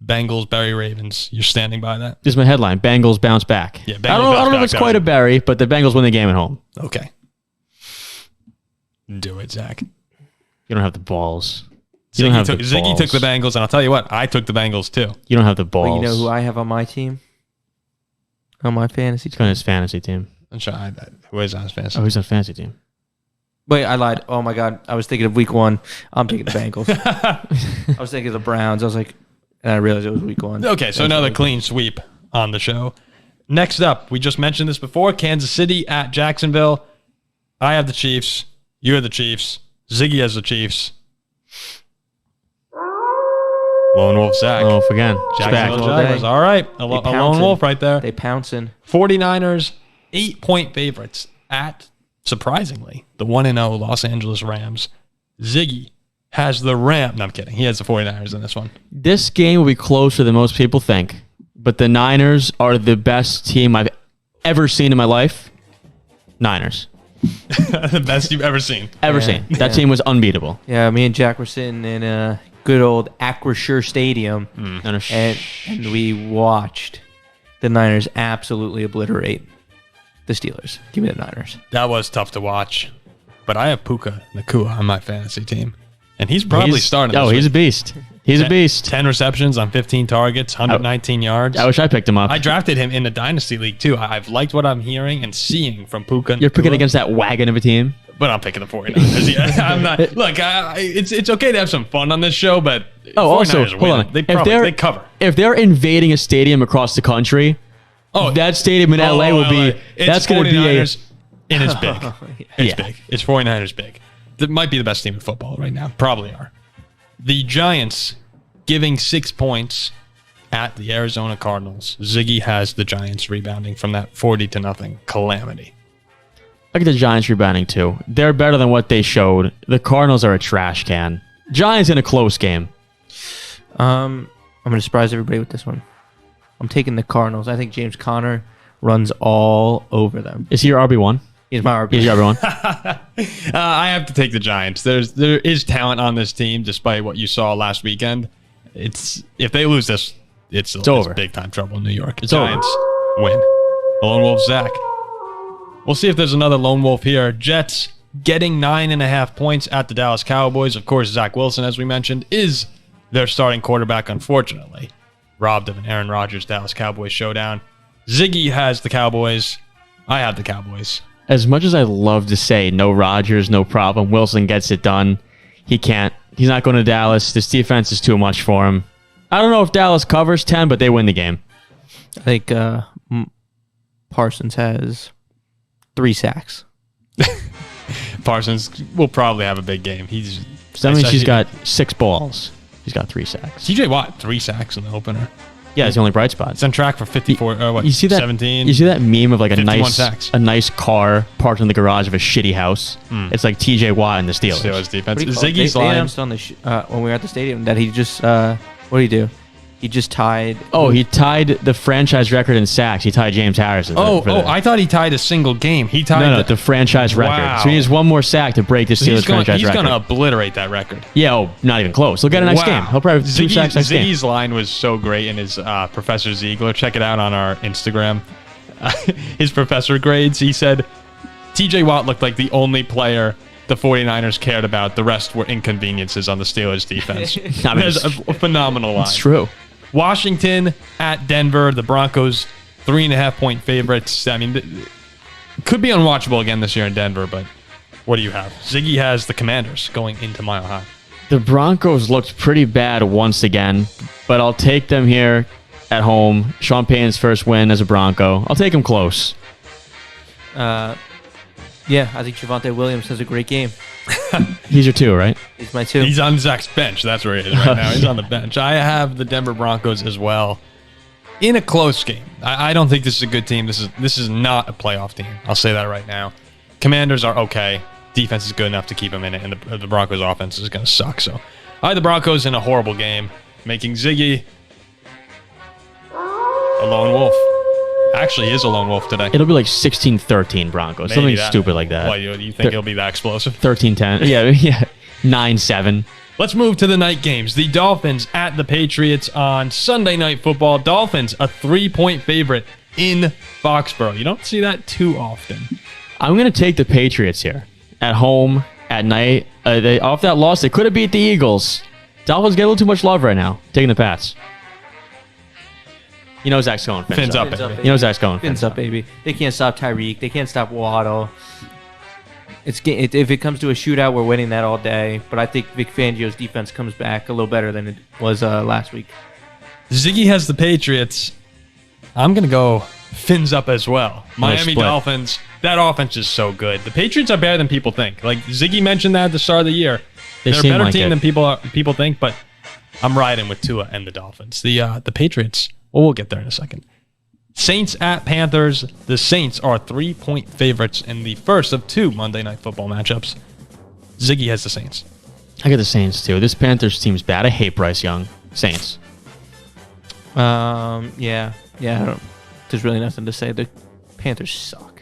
Bengals, bury Ravens. You're standing by that? This is my headline. Bengals bounce back. Yeah, I don't know if it's quite a bury, but the Bengals win the game at home. Okay. Do it, Zach. You don't have the balls. Ziggy took the Bengals, and I'll tell you what, I took the Bengals too. You don't have the balls. But you know who I have on my team? On my fantasy team? On his fantasy team. I'm sure who is on his fantasy? Oh, he's on fantasy team. Wait, I lied. Oh my God. I was thinking of week 1. I'm taking the Bengals. I was thinking of the Browns. I was like, and I realized it was week 1. Okay, so another clean sweep on the show. Next up, we just mentioned this before, Kansas City at Jacksonville. I have the Chiefs. You have the Chiefs. Ziggy has the Chiefs. Lone Wolf Zack. Oh, again. Jacksonville All day. Jaguars. All right. A lone pouncing. wolf right there. They pouncing. 49ers, 8-point favorites at, surprisingly, the 1-0 Los Angeles Rams. Ziggy has the No, I'm kidding. He has the 49ers in this one. This game will be closer than most people think, but the Niners are the best team I've ever seen in my life. Niners. The best you've ever seen. Ever seen. That team was unbeatable. Yeah, me and Jack were sitting in a good old Acrisure Stadium, and we watched the Niners absolutely obliterate the Steelers. Give me the Niners. That was tough to watch. But I have Puka Nacua on my fantasy team. And he's probably starting this he's week. a beast. He's a beast. 10 receptions on 15 targets, 119 yards. I wish I picked him up. I drafted him in the Dynasty League, too. I've liked what I'm hearing and seeing from Puka You're picking Nacua, against that wagon of a team. but I'm picking the 49ers. Yeah, I'm not. Look, it's okay to have some fun on this show, but Also, 49ers hold win. on. They cover. If they're invading a stadium across the country, that stadium in LA will be. That's going to be a. 49ers, and it's big. It's big. It's 49ers big. That might be the best team in football right now. Probably are. The Giants giving 6 points at the Arizona Cardinals. Ziggy has the Giants rebounding from that 40-0 calamity. Look at the Giants rebounding too. They're better than what they showed. The Cardinals are a trash can. Giants in a close game. I'm going to surprise everybody with this one. I'm taking the Cardinals. I think James Conner runs all over them. Is he your RB1? He's my RB. He's your RB1. I have to take the Giants. There is talent on this team, despite what you saw last weekend. If they lose this, it's over. Big time trouble in New York. It's Giants win. The Lone Wolf Zach. We'll see if there's another Lone Wolf here. Jets getting 9.5 points at the Dallas Cowboys. Of course, Zach Wilson, as we mentioned, is their starting quarterback, unfortunately. Robbed of an Aaron Rodgers Dallas Cowboys showdown. Ziggy has the Cowboys. I have the Cowboys. As much as I love to say no Rodgers, no problem, Wilson gets it done. He can't. He's not going to Dallas. This defense is too much for him. I don't know if Dallas covers 10, but they win the game. I think Parsons has 3 sacks. Parsons will probably have a big game. That means he's got 6 balls. He's got 3 sacks. TJ Watt, 3 sacks in the opener. Yeah, it's the only bright spot. It's on track for 54. You see that? 17. You see that meme of like a 51 sacks. nice car parked in the garage of a shitty house? It's like TJ Watt and the Steelers. Steelers defense. What do you call it? Ziggy's They line. announced on the when we were at the stadium that he just what did he do? He just tied. Oh, he tied the franchise record in sacks. He tied James Harrison. I thought he tied a single game. He tied the franchise record. Wow. So he has one more sack to break the Steelers franchise He's record. going to obliterate that record. Yeah, not even close. He'll get a next game. He'll probably have 2 sacks next game. Ziggy's line was so great in his Professor Ziegler. Check it out on our Instagram. His professor grades. He said, TJ Watt looked like the only player the 49ers cared about. The rest were inconveniences on the Steelers defense. That's a phenomenal line. It's true. Washington at Denver. The Broncos 3.5-point favorites. I mean, could be unwatchable again this year in Denver, but what do you have? Ziggy has the Commanders going into Mile High. The Broncos looked pretty bad once again, but I'll take them here at home. Sean Payton's first win as a Bronco. I'll take him close. Yeah, I think Javonte Williams has a great game. He's your 2, right? He's my 2. He's on Zach's bench. That's where he is right now. He's on the bench. I have the Denver Broncos as well. In a close game. I don't think this is a good team. This is not a playoff team. I'll say that right now. Commanders are okay. Defense is good enough to keep them in it, and the Broncos offense is going to suck. So I had the Broncos in a horrible game, making Ziggy a lone wolf. Actually, he is a lone wolf today. It'll be like 16-13 Broncos. Maybe Something stupid like that. What, you think he'll be that explosive? 13-10. Yeah. 9-7. Let's move to the night games. The Dolphins at the Patriots on Sunday Night Football. Dolphins, a 3-point favorite in Foxborough. You don't see that too often. I'm going to take the Patriots here. At home, at night. They off that loss, they could have beat the Eagles. Dolphins get a little too much love right now. Taking the Pats. You know Zach's going. Fins up, baby. You know Zach's going. Fins up, baby. They can't stop Tyreek. They can't stop Waddle. If it comes to a shootout, we're winning that all day. But I think Vic Fangio's defense comes back a little better than it was last week. Ziggy has the Patriots. I'm going to go fins up as well. Miami split. Dolphins, that offense is so good. The Patriots are better than people think. Like Ziggy mentioned that at the start of the year. They're a seem better like team it. than people think, but I'm riding with Tua and the Dolphins. The Patriots, well, we'll get there in a second. Saints at Panthers. The Saints are 3-point favorites in the first of 2 Monday Night Football matchups. Ziggy has the Saints. I got the Saints, too. This Panthers team's bad. I hate Bryce Young. Saints. Yeah. There's really nothing to say. The Panthers suck.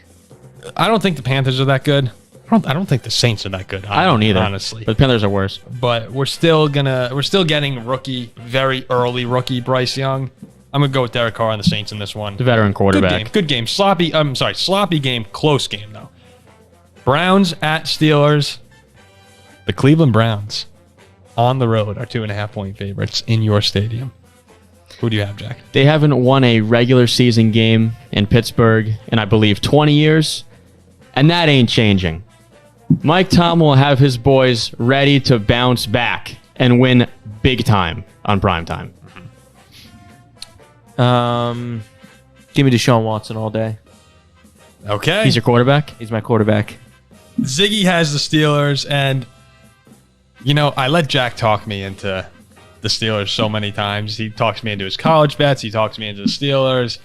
I don't think the Panthers are that good. I don't think the Saints are that good. I don't either, honestly. But the Panthers are worse. But we're still getting very early rookie Bryce Young. I'm gonna go with Derek Carr on the Saints in this one. The veteran quarterback. Good game. Sloppy game. Close game though. Browns at Steelers. The Cleveland Browns on the road are 2.5-point favorites in your stadium. Who do you have, Jack? They haven't won a regular season game in Pittsburgh in, I believe, 20 years, and that ain't changing. Mike Tom will have his boys ready to bounce back and win big time on prime time. Give me Deshaun Watson all day. Okay. He's your quarterback? He's my quarterback. Ziggy has the Steelers, and I let Jack talk me into the Steelers so many times. He talks me into his college bets. He talks me into the Steelers.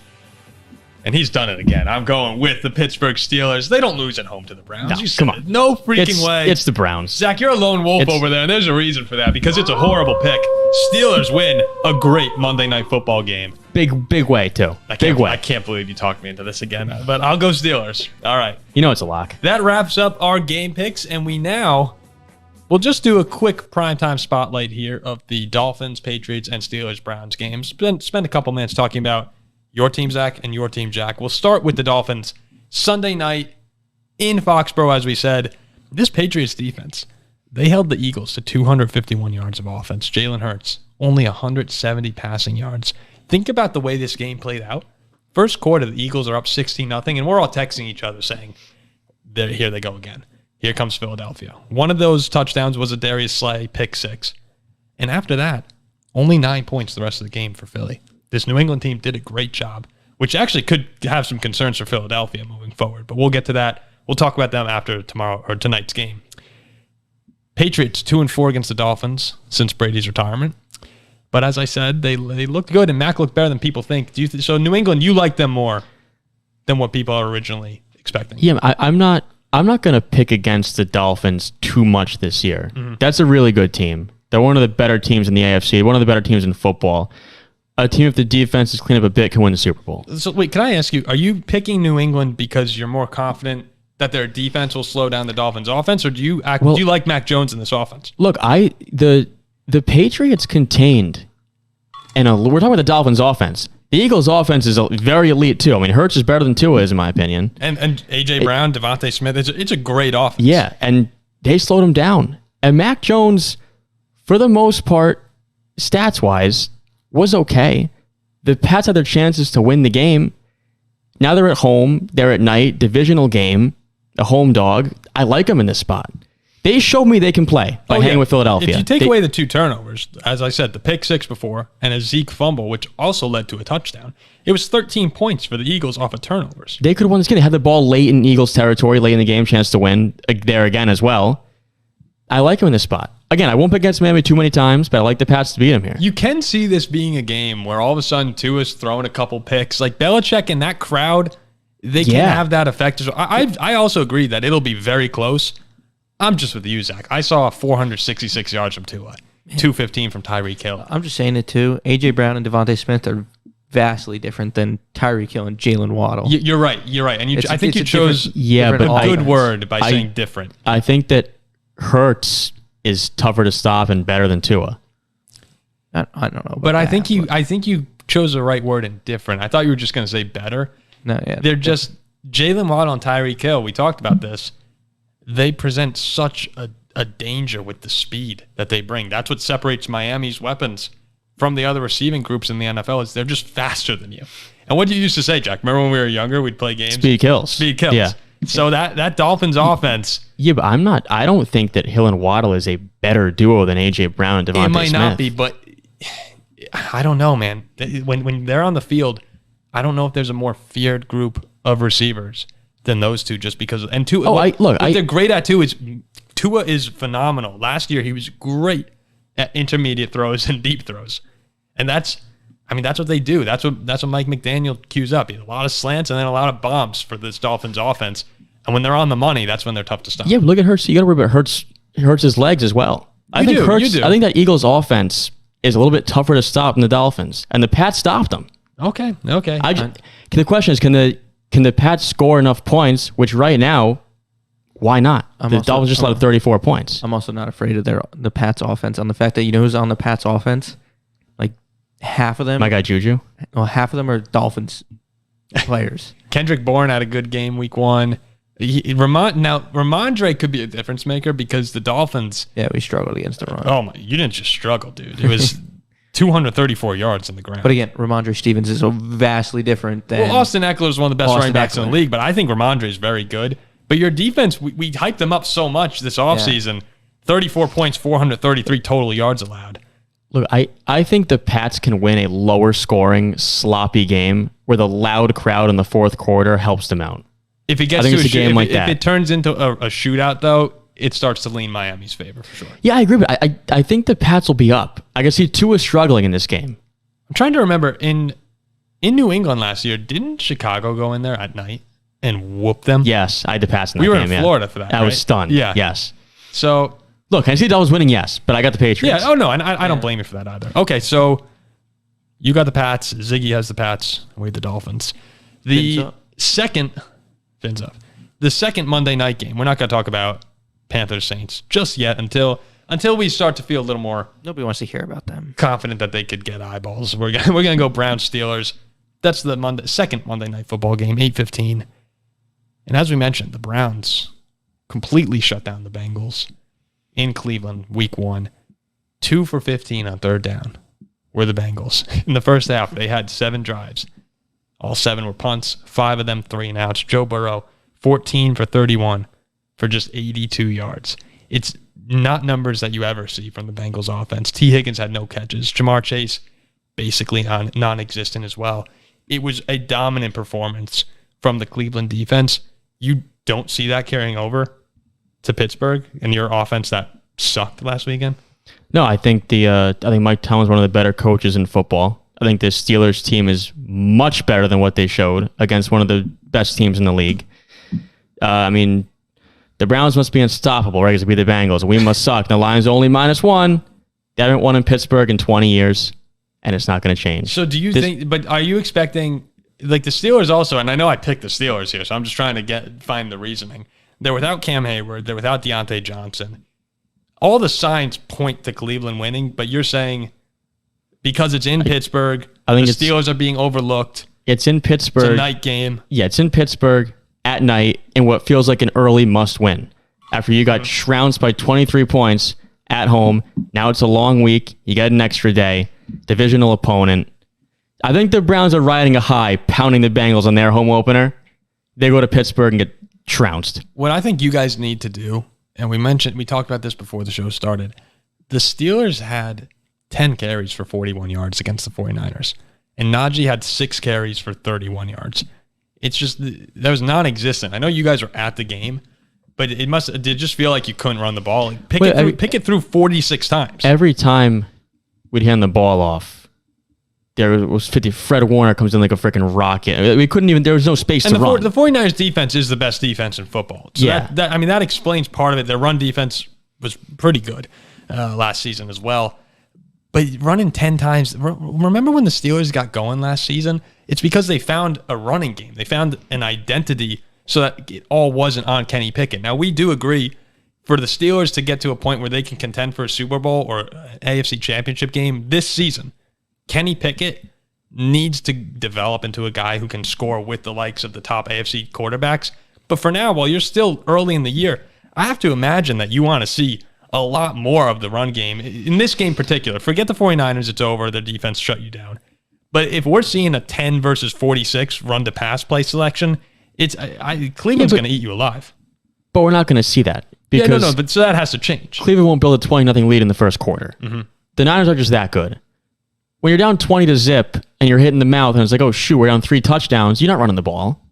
And he's done it again. I'm going with the Pittsburgh Steelers. They don't lose at home to the Browns. No, come on. No freaking way. It's the Browns. Zach, you're a lone wolf over there, and there's a reason for that, because it's a horrible pick. Steelers win a great Monday Night Football game. Big way, too. Big way. I can't believe you talked me into this again, but I'll go Steelers. All right. You know it's a lock. That wraps up our game picks, and we'll just do a quick primetime spotlight here of the Dolphins, Patriots, and Steelers-Browns games. Spend a couple minutes talking about your team, Zach, and your team, Jack. We'll start with the Dolphins. Sunday night in Foxborough, as we said. This Patriots defense, they held the Eagles to 251 yards of offense. Jalen Hurts, only 170 passing yards. Think about the way this game played out. First quarter, the Eagles are up 16-0, and we're all texting each other saying, here they go again. Here comes Philadelphia. One of those touchdowns was a Darius Slay pick six. And after that, only 9 points the rest of the game for Philly. This New England team did a great job, which actually could have some concerns for Philadelphia moving forward. But we'll get to that. We'll talk about them after tonight's game. Patriots 2-4 against the Dolphins since Brady's retirement. But as I said, they looked good, and Mac looked better than people think. So New England, you like them more than what people are originally expecting? Yeah, I'm not going to pick against the Dolphins too much this year. Mm-hmm. That's a really good team. They're one of the better teams in the AFC, one of the better teams in football. A team, if the defense is clean up a bit, can win the Super Bowl. So wait, can I ask you, are you picking New England because you're more confident that their defense will slow down the Dolphins' offense, or do you like Mac Jones in this offense? Look, the Patriots contained, and we're talking about the Dolphins' offense. The Eagles' offense is very elite too. I mean, Hurts is better than Tua is, in my opinion. And A.J. Brown, Devontae Smith, it's a great offense. Yeah, and they slowed him down. And Mac Jones, for the most part, stats-wise, was okay. The Pats had their chances to win the game. Now they're at home. They're at night. Divisional game. A home dog. I like them in this spot. They showed me they can play by hanging with Philadelphia. If you take away the 2 turnovers, as I said, the pick six before and a Zeke fumble, which also led to a touchdown, it was 13 points for the Eagles off of turnovers. They could have won this game. They had the ball late in Eagles territory, late in the game, chance to win there again as well. I like them in this spot. Again, I won't pick against Miami too many times, but I like the Pats to beat them here. You can see this being a game where all of a sudden Tua's throwing a couple picks. Like Belichick and that crowd, they can have that effect. I also agree that it'll be very close. I'm just with you, Zach. I saw 466 yards from Tua, 215 from Tyreek Hill. I'm just saying it too. A.J. Brown and Devontae Smith are vastly different than Tyreek Hill and Jalen Waddle. You're right. And I think you chose a good word by saying different. I think that Hurts is tougher to stop and better than Tua. I don't know. But I think you chose the right word in different. I thought you were just going to say better. No, yeah. They're just Jalen Waddle and Tyreek Hill. We talked about this. They present such a danger with the speed that they bring. That's what separates Miami's weapons from the other receiving groups in the NFL is they're just faster than you. And what you used to say, Jack, remember when we were younger, we'd play games? Speed kills. Yeah. So that Dolphins offense. Yeah, but I don't think that Hill and Waddle is a better duo than A.J. Brown and Devontae Smith. It might not be, but I don't know, man. When they're on the field, I don't know if there's a more feared group of receivers than those two, just because. And Tua, what they're great at too is Tua is phenomenal. Last year he was great intermediate throws and deep throws. And that's what they do. That's what Mike McDaniel cues up. He has a lot of slants and then a lot of bombs for this Dolphins offense. And when they're on the money, that's when they're tough to stop. Yeah, but look at Hurts. You got to worry about Hurts. Hurts his legs as well. I think that Eagles offense is a little bit tougher to stop than the Dolphins, and the Pats stopped them. Okay. The question is, can the Pats score enough points? Which right now, why not? Dolphins just allowed 34 points. I'm also not afraid of the Pats offense on the fact that who's on the Pats offense? Like half of them. My guy Juju. Well, half of them are Dolphins players. Kendrick Bourne had a good game week 1. Ramondre could be a difference maker because the Dolphins. Yeah, we struggled against the run. Oh my! You didn't just struggle, dude. It was 234 yards in the ground. But again, Ramondre Stevens is so vastly different than. Well, Austin Eckler is one of the best running backs in the league, but I think Ramondre is very good. But your defense, we hyped them up so much this offseason. Yeah. 34 points, 433 total yards allowed. Look, I think the Pats can win a lower scoring, sloppy game where the loud crowd in the fourth quarter helps them out. If it gets to a game like that, if it turns into a shootout, though, it starts to lean Miami's favor for sure. Yeah, I agree. But I think the Pats will be up. I can see Tua struggling in this game. I'm trying to remember in New England last year, didn't Chicago go in there at night and whoop them? Yes, I had the Pats in that game. We were in Florida for that. I was stunned. Yeah. Yes. So look, I see Dolphins winning. Yes, but I got the Patriots. Yeah. Oh no, and I don't blame you for that either. Okay, so you got the Pats. Ziggy has the Pats. We the Dolphins. The second Monday night game. We're not going to talk about Panthers Saints just yet until we start to feel a little more. Nobody wants to hear about them. Confident that they could get eyeballs. We're gonna go Browns Steelers. That's the second Monday night football game, 8:15. And as we mentioned, the Browns completely shut down the Bengals in Cleveland week 1. 2 for 15 on third down were the Bengals. In the first half, they had 7 drives. All 7 were punts, 5 of them 3-and-outs. Joe Burrow, 14 for 31 for just 82 yards. It's not numbers that you ever see from the Bengals offense. T. Higgins had no catches. Jamar Chase, basically non-existent as well. It was a dominant performance from the Cleveland defense. You don't see that carrying over to Pittsburgh and your offense that sucked last weekend? No, I think Mike Tomlin's one of the better coaches in football. I think the Steelers team is much better than what they showed against one of the best teams in the league. The Browns must be unstoppable, right? Because we the Bengals. We must suck. The Lions only -1. They haven't won in Pittsburgh in 20 years, and it's not going to change. So do you think, but are you expecting, like the Steelers also, and I know I picked the Steelers here, so I'm just trying to find the reasoning. They're without Cam Hayward. They're without Deontay Johnson. All the signs point to Cleveland winning, but you're saying because it's in Pittsburgh, I think the Steelers are being overlooked. It's in Pittsburgh. It's a night game. Yeah, it's in Pittsburgh at night in what feels like an early must-win. After you got trounced by 23 points at home, now it's a long week. You get an extra day. Divisional opponent. I think the Browns are riding a high, pounding the Bengals on their home opener. They go to Pittsburgh and get trounced. What I think you guys need to do, and we talked about this before the show started, the Steelers had 10 carries for 41 yards against the 49ers. And Najee had 6 carries for 31 yards. It's just, that was non-existent. I know you guys were at the game, but it did just feel like you couldn't run the ball. Pick it through 46 times. Every time we'd hand the ball off, there was 50. Fred Warner comes in like a freaking rocket. We couldn't even, there was no space to run. The 49ers defense is the best defense in football. So yeah. that explains part of it. Their run defense was pretty good last season as well. But running 10 times, remember when the Steelers got going last season? It's because they found a running game. They found an identity so that it all wasn't on Kenny Pickett. Now, we do agree for the Steelers to get to a point where they can contend for a Super Bowl or an AFC Championship game this season, Kenny Pickett needs to develop into a guy who can score with the likes of the top AFC quarterbacks. But for now, while you're still early in the year, I have to imagine that you want to see a lot more of the run game. In this game in particular, forget the 49ers, it's over. Their defense shut you down. But if we're seeing a 10 versus 46 run-to-pass play selection, Cleveland's going to eat you alive. But we're not going to see that. Because but so that has to change. Cleveland won't build a 20-0 lead in the first quarter. Mm-hmm. The Niners are just that good. When you're down 20-0 and you're hitting the mouth and it's like, oh, shoot, we're down 3 touchdowns, you're not running the ball.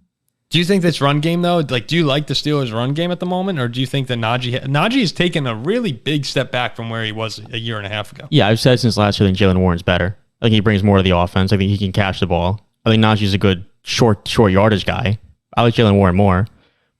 Do you think this run game, though, like, do you like the Steelers' run game at the moment, or do you think that Najee has taken a really big step back from where he was a year and a half ago? Yeah, I've said since last year, I think Jalen Warren's better. I think he brings more to the offense. I think he can catch the ball. I think Najee's a good short yardage guy. I like Jalen Warren more.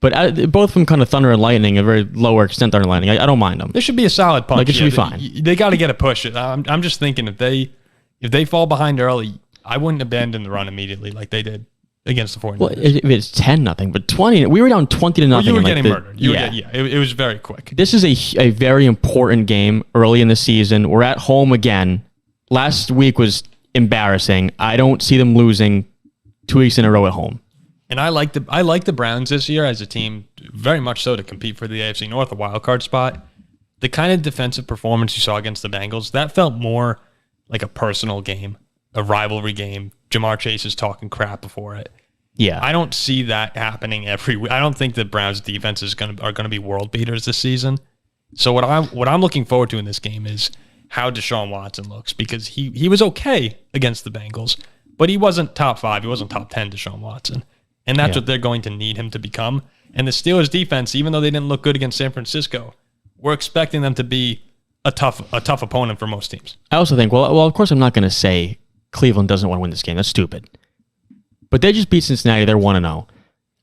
But both of them kind of thunder and lightning, a very lower extent thunder and lightning. I don't mind them. This should be a solid punch. Like, it should be fine. They got to get a push. I'm just thinking if they fall behind early, I wouldn't abandon the run immediately like they did against the 49ers. Well, if it's 10-0, but 20, we were down 20-0. Well, you were getting murdered. It was very quick. This is a very important game early in the season. We're at home again. Last week was embarrassing. I don't see them losing 2 weeks in a row at home. And I like the Browns this year as a team, very much so, to compete for the AFC North, a wild card spot. The kind of defensive performance you saw against the Bengals, that felt more like a personal game, a rivalry game. Jamar Chase is talking crap before it. Yeah, I don't see that happening every week. I don't think the Browns' defense are going to be world beaters this season. So what I'm looking forward to in this game is how Deshaun Watson looks, because he was okay against the Bengals, but he wasn't top 5. He wasn't top 10 Deshaun Watson. And that's what they're going to need him to become. And the Steelers defense, even though they didn't look good against San Francisco, we're expecting them to be a tough opponent for most teams. I also think, well, of course I'm not going to say Cleveland doesn't want to win this game. That's stupid. But they just beat Cincinnati. They're 1-0.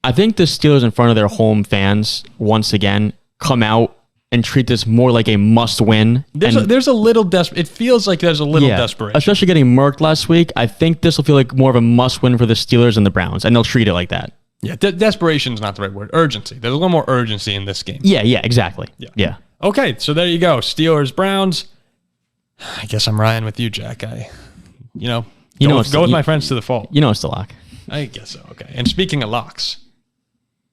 I think the Steelers, in front of their home fans, once again, come out and treat this more like a must-win. There's a little it feels like there's a little desperation. Especially getting murked last week. I think this will feel like more of a must-win for the Steelers and the Browns, and they'll treat it like that. Yeah, desperation is not the right word. Urgency. There's a little more urgency in this game. Yeah, exactly. Yeah. Okay, so there you go. Steelers, Browns. I guess I'm riding with you, Jack. Go with my friends to the fold. You know it's the lock. I guess so. Okay. And speaking of locks,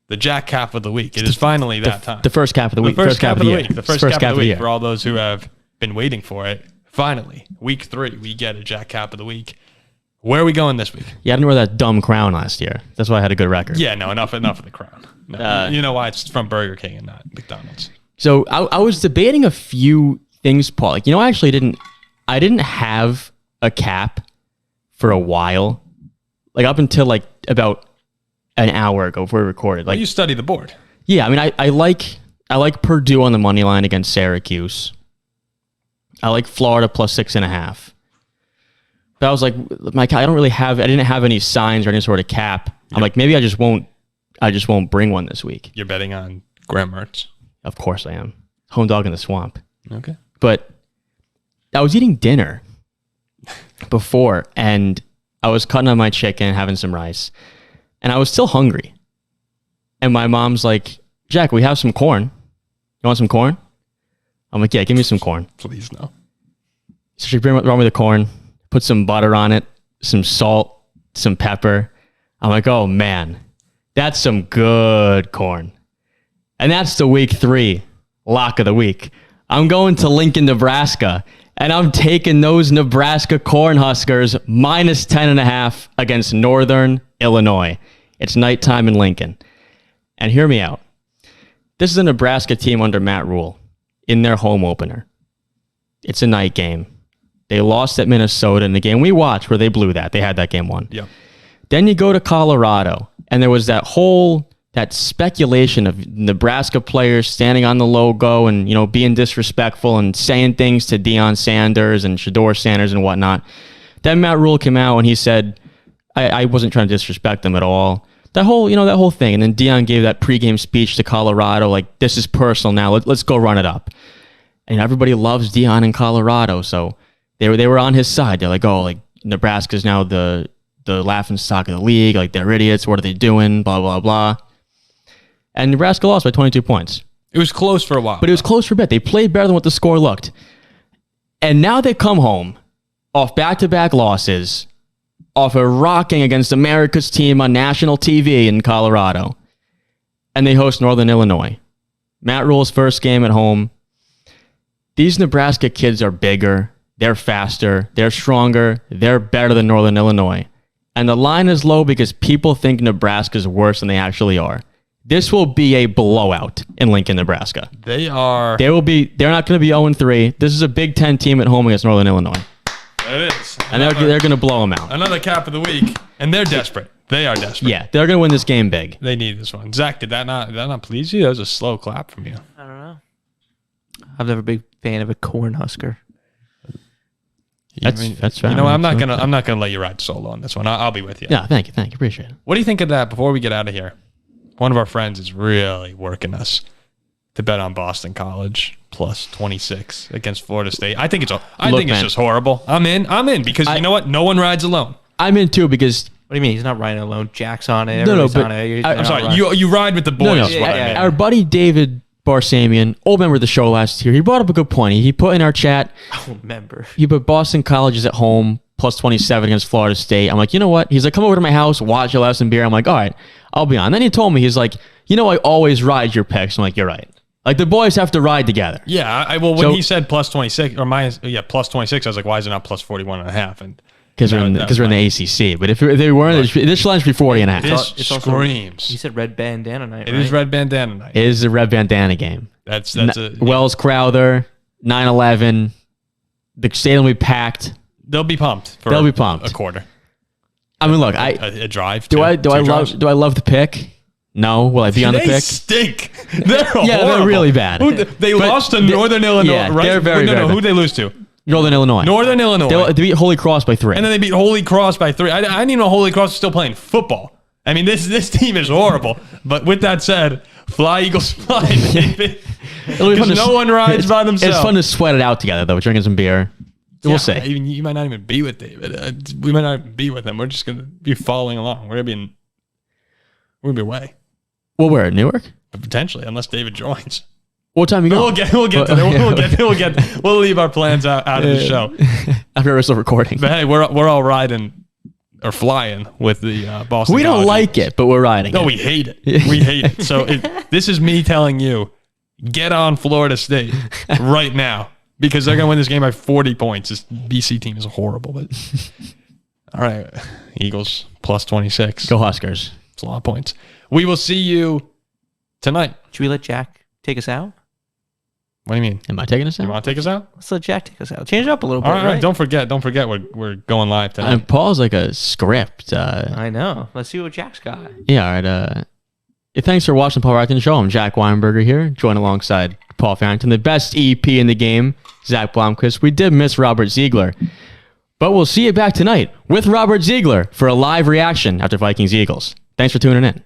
the Jack Cap of the week. It is finally that time. The first cap of the week. The first cap of the week. The first cap of the week for all those who have been waiting for it. Finally, week 3, we get a Jack Cap of the week. Where are we going this week? Yeah, I didn't wear that dumb crown last year. That's why I had a good record. Yeah, no, enough of the crown. No, you know why? It's from Burger King and not McDonald's. So I was debating a few things, Paul. Like, I actually didn't have a cap for a while. Like, up until like about an hour ago before we recorded. Like, you study the board. Yeah, I mean, I like Purdue on the money line against Syracuse. I like Florida plus 6.5. But I was like, I didn't have any signs or any sort of cap. I'm like, maybe I just won't bring one this week. You're betting on Graham Mertz? Of course I am. Home dog in the swamp. Okay. But I was eating dinner before, and I was cutting on my chicken, having some rice, and I was still hungry. And my mom's like, Jack, we have some corn. You want some corn? I'm like, yeah, give me some corn. Please, no. So she brought me the corn, put some butter on it, some salt, some pepper. I'm like, oh man, that's some good corn. And that's the week 3 lock of the week. I'm going to Lincoln, Nebraska, and I'm taking those Nebraska Cornhuskers minus 10.5 against Northern Illinois. It's nighttime in Lincoln. And hear me out. This is a Nebraska team under Matt Rule in their home opener. It's a night game. They lost at Minnesota in the game we watched where they blew that. They had that game won. Yep. Then you go to Colorado, and there was that speculation of Nebraska players standing on the logo and, being disrespectful and saying things to Deion Sanders and Shedeur Sanders and whatnot. Then Matt Rule came out and he said, I wasn't trying to disrespect them at all. That whole thing. And then Deion gave that pregame speech to Colorado, like, this is personal now. Let's go run it up. And everybody loves Deion in Colorado, so they were on his side. They're like, oh, like, Nebraska's now the laughing stock of the league. Like, they're idiots. What are they doing? Blah, blah, blah. And Nebraska lost by 22 points. It was close for a while. But it was close for a bit. They played better than what the score looked. And now they come home off back-to-back losses, off a rocking against America's team on national TV in Colorado. And they host Northern Illinois. Matt Rule's first game at home. These Nebraska kids are bigger. They're faster. They're stronger. They're better than Northern Illinois. And the line is low because people think Nebraska's worse than they actually are. This will be a blowout in Lincoln, Nebraska. They're not going to be 0-3. This is a Big Ten team at home against Northern Illinois. It is. And they're going to blow them out. Another cap of the week. And they're desperate. They are desperate. Yeah, they're going to win this game big. They need this one. Zach, did that not please you? That was a slow clap from you. I don't know. I'm never a big fan of a Cornhusker. That's right. You know, I'm not gonna let you ride solo on this one. I'll be with you. Yeah, thank you. Appreciate it. What do you think of that? Before we get out of here, one of our friends is really working us to bet on Boston College plus 26 against Florida State. I think it's just horrible. I'm in because you know what? No one rides alone. I'm in too because. What do you mean? He's not riding alone. Jack's on it. No, Everybody's but on it. I'm sorry. You ride with the boys. No. Is what I mean. Our buddy David Barsamian, old member of the show last year, he brought up a good point. He put in our chat. Old member. He put Boston College is at home plus 27 against Florida State. I'm like, you know what? He's like, come over to my house, watch, you'll have some beer. I'm like, all right, I'll be on. Then he told me, he's like, you know, I always ride your picks. I'm like, you're right. Like the boys have to ride together. Yeah. When he said plus 26 or plus 26, I was like, why is it not plus 41.5? And because we're in the ACC. But if they weren't, this line should be 40 and a half. This screams. He said red bandana night. It is red bandana night. It is a red bandana game. That's Wells Crowther, 9/11. The stadium will be packed. They'll be pumped. They'll be pumped. A quarter. I mean, look, a drive. Do I love the pick? No. Will I be on the pick? They stink. They're horrible. They're really bad. They lost to Northern Illinois. Yeah, right? they're very bad. Who'd they lose to? Northern Illinois. They beat Holy Cross by 3. And then they beat Holy Cross by 3. I didn't even know Holy Cross was still playing football. I mean, this team is horrible. But with that said, fly, Eagles, fly, baby. Because no one rides by themselves. It's fun to sweat it out together, though. Drinking some beer. We'll see. You might not even be with David. We might not even be with him. We're just going to be following along. We're going to be away. Well, where? Newark? But potentially, unless David joins. What time you go? We'll get to that. We'll leave our plans out of the show. After we're still recording. But hey, we're all riding or flying with the Boston. We don't like it, but we're riding. No, we hate it. We hate it. So this is me telling you, get on Florida State right now because they're going to win this game by 40 points. This BC team is horrible. But all right, Eagles plus 26. Go Huskers. It's a lot of points. We will see you tonight. Should we let Jack take us out? What do you mean? Am I taking us out? You want to take us out? Let's let Jack take us out. Change it up a little bit. All right. Don't forget. We're going live tonight. And Paul's like a script. I know. Let's see what Jack's got. Yeah. All right. Thanks for watching the Paul Farrington Show. I'm Jack Weinberger here, joined alongside Paul Farrington, the best EP in the game, Zack Blomquist. We did miss Robert Ziegler, but we'll see you back tonight with Robert Ziegler for a live reaction after Vikings-Eagles. Thanks for tuning in.